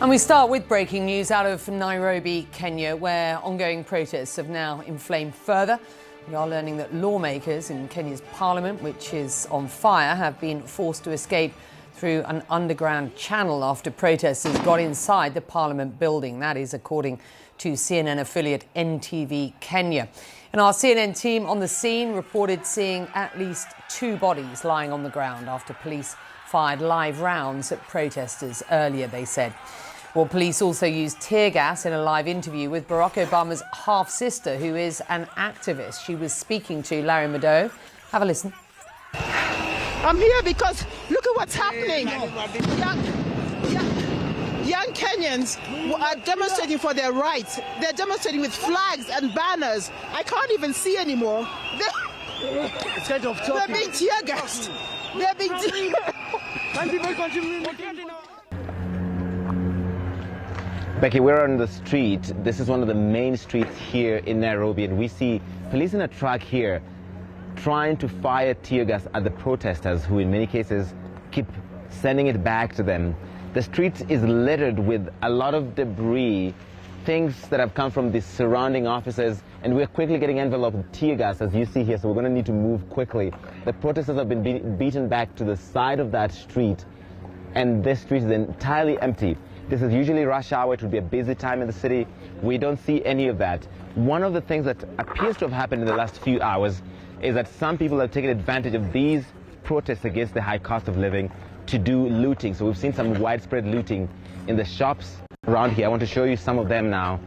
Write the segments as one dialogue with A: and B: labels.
A: And we start with breaking news out of Nairobi, Kenya, where ongoing protests have now inflamed further. We are learning that lawmakers in Kenya's parliament, which is on fire, have been forced to escape through an underground channel after protesters got inside the parliament building. That is according to CNN affiliate NTV Kenya. And our CNN team on the scene reported seeing at least 2 bodies lying on the ground after police fired live rounds at protesters earlier, they said. Well, police also used tear gas in a live interview with Barack Obama's half-sister, who is an activist. She was speaking to Larry Madowo. Have a listen.
B: I'm here because look at what's happening. Young Kenyans are demonstrating for their rights. They're demonstrating with flags and banners. I can't even see anymore. They're being tear gassed. They're being
C: Becky, we're on the street. This is one of the main streets here in Nairobi, and we see police in a truck here trying to fire tear gas at the protesters, who in many cases keep sending it back to them. The street is littered with a lot of debris, things that have come from the surrounding offices, and we're quickly getting enveloped with tear gas, as you see here, so we're going to need to move quickly. The protesters have been beaten back to the side of that street, and this street is entirely empty. This is usually rush hour. It would be a busy time in the city. We don't see any of that. One of the things that appears to have happened in the last few hours is that some people have taken advantage of these protests against the high cost of living to do looting. So we've seen some widespread looting in the shops around here. I want to show you some of them now.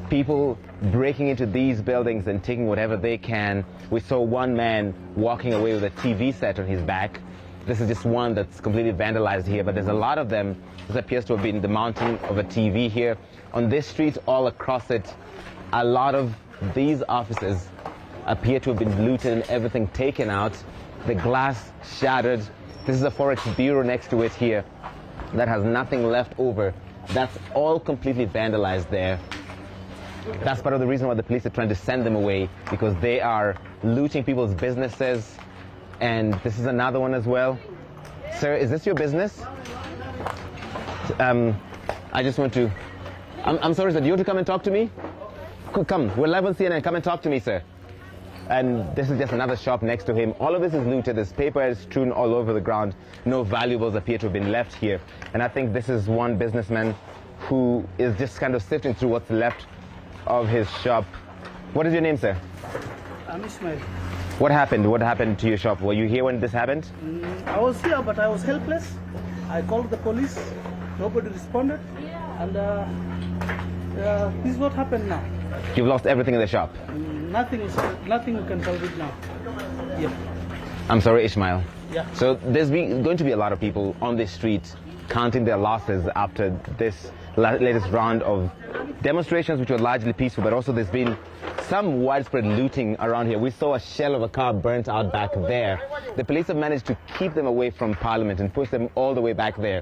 C: People breaking into these buildings and taking whatever they can. We saw one man walking away with a TV set on his back. This is just one that's completely vandalized here, but there's a lot of them. This appears to have been the mounting of a TV here. On this street, all across it, a lot of these offices appear to have been looted and everything taken out. The glass shattered. This is a Forex bureau next to it here that has nothing left over. That's all completely vandalized there. That's part of the reason why the police are trying to send them away, because they are looting people's businesses. And this is another one as well. Sir, is this your business? I just want to... I'm sorry, sir. Do you want to come and talk to me? Come, we're live on CNN. Come and talk to me, sir. And this is just another shop next to him. All of this is looted. This paper is strewn all over the ground. No valuables appear to have been left here. And I think this is one businessman who is just kind of sifting through what's left of his shop. What is your name, sir?
D: I'm Ismail.
C: What happened? What happened to your shop? Were you here when this happened?
D: I was here, but I was helpless. I called the police. Nobody responded. And this is what happened now.
C: You've lost everything in the shop?
D: Nothing you can tell it now. Yeah.
C: I'm sorry, Ishmael.
D: Yeah.
C: So there's going to be a lot of people on this street counting their losses after this latest round of demonstrations, which were largely peaceful, but also there's been some widespread looting around here. We saw a shell of a car burnt out back there. The police have managed to keep them away from Parliament and push them all the way back there.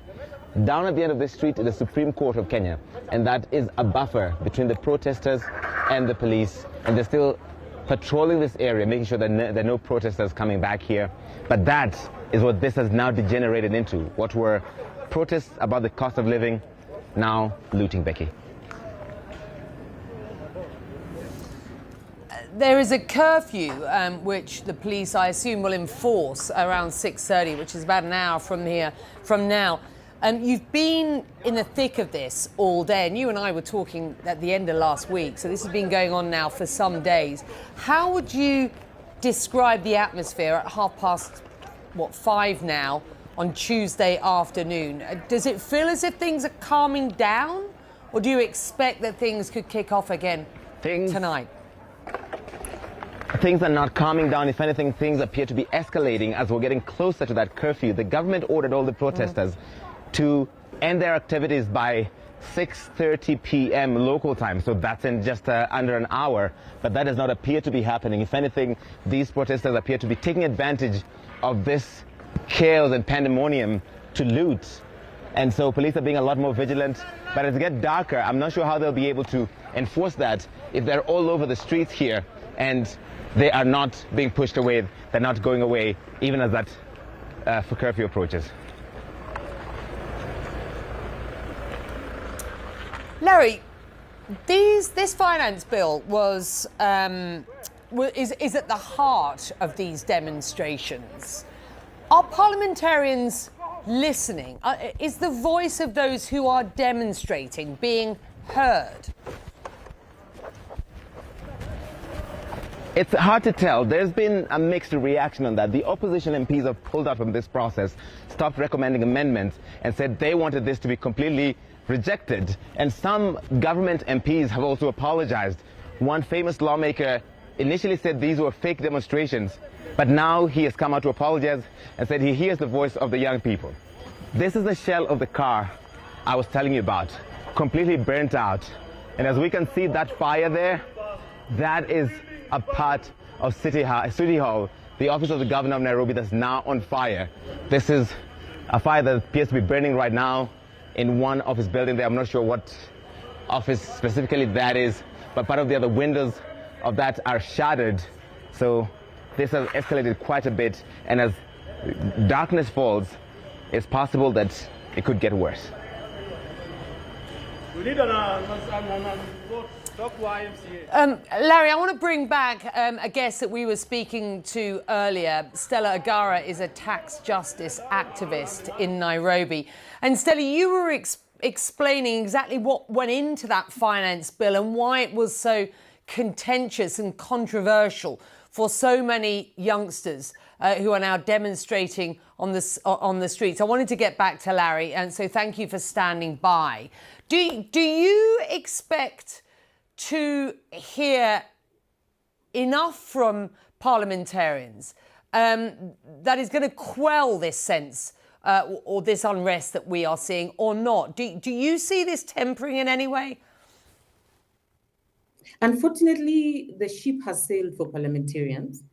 C: Down at the end of this street is the Supreme Court of Kenya, and that is a buffer between the protesters and the police, and they're still patrolling this area, making sure that there are no protesters coming back here. But that is what this has now degenerated into. What were protests about the cost of living, now looting, Becky.
A: There is a curfew which the police, I assume, will enforce around 6:30, which is about an hour from now. You've been in the thick of this all day, and you and I were talking at the end of last week, so this has been going on now for some days. How would you describe the atmosphere at 5:30 now on Tuesday afternoon? Does it feel as if things are calming down, or do you expect that things could kick off again tonight?
C: Things are not calming down. If anything, things appear to be escalating as we're getting closer to that curfew. The government ordered all the protesters to end their activities by 6:30 p.m. local time. So that's in just under an hour. But that does not appear to be happening. If anything, these protesters appear to be taking advantage of this chaos and pandemonium to loot. And so police are being a lot more vigilant. But as it gets darker, I'm not sure how they'll be able to enforce that if they're all over the streets here and they are not being pushed away. They're not going away, even as that curfew approaches.
A: Larry, this finance bill is at the heart of these demonstrations. Are parliamentarians listening? Is the voice of those who are demonstrating being heard?
C: It's hard to tell. There's been a mixed reaction on that. The opposition MPs have pulled out from this process, stopped recommending amendments, and said they wanted this to be completely rejected. And some government MPs have also apologized. One famous lawmaker initially said these were fake demonstrations, but now he has come out to apologize and said he hears the voice of the young people. This is the shell of the car I was telling you about, completely burnt out. And as we can see that fire there, that is a part of City Hall, the office of the governor of Nairobi, that's now on fire. This is a fire that appears to be burning right now in one office building there. I'm not sure what office specifically that is, but part of the other windows of that are shattered. So this has escalated quite a bit, and as darkness falls, it's possible that it could get worse.
D: We need a vote.
A: Larry, I want to bring back a guest that we were speaking to earlier. Stella Agara is a tax justice activist in Nairobi. And Stella, you were explaining exactly what went into that finance bill and why it was so contentious and controversial for so many youngsters who are now demonstrating on the streets. I wanted to get back to Larry, and so thank you for standing by. Do you expect to hear enough from parliamentarians that is going to quell this sense or this unrest that we are seeing, or not? Do you see this tempering in any way?
E: Unfortunately, the ship has sailed for parliamentarians.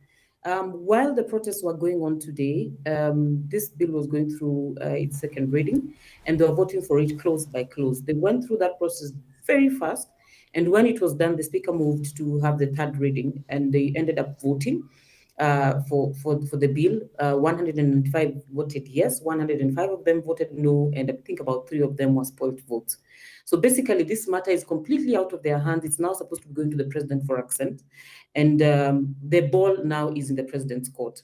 E: While the protests were going on today, this bill was going through its second reading, and they were voting for it clause by clause. They went through that process very fast, and when it was done, the speaker moved to have the third reading, and they ended up voting for the bill. 105 voted yes, 105 of them voted no, and I think about 3 of them were spoiled votes. So basically, this matter is completely out of their hands. It's now supposed to be going to the president for assent, and the ball now is in the president's court.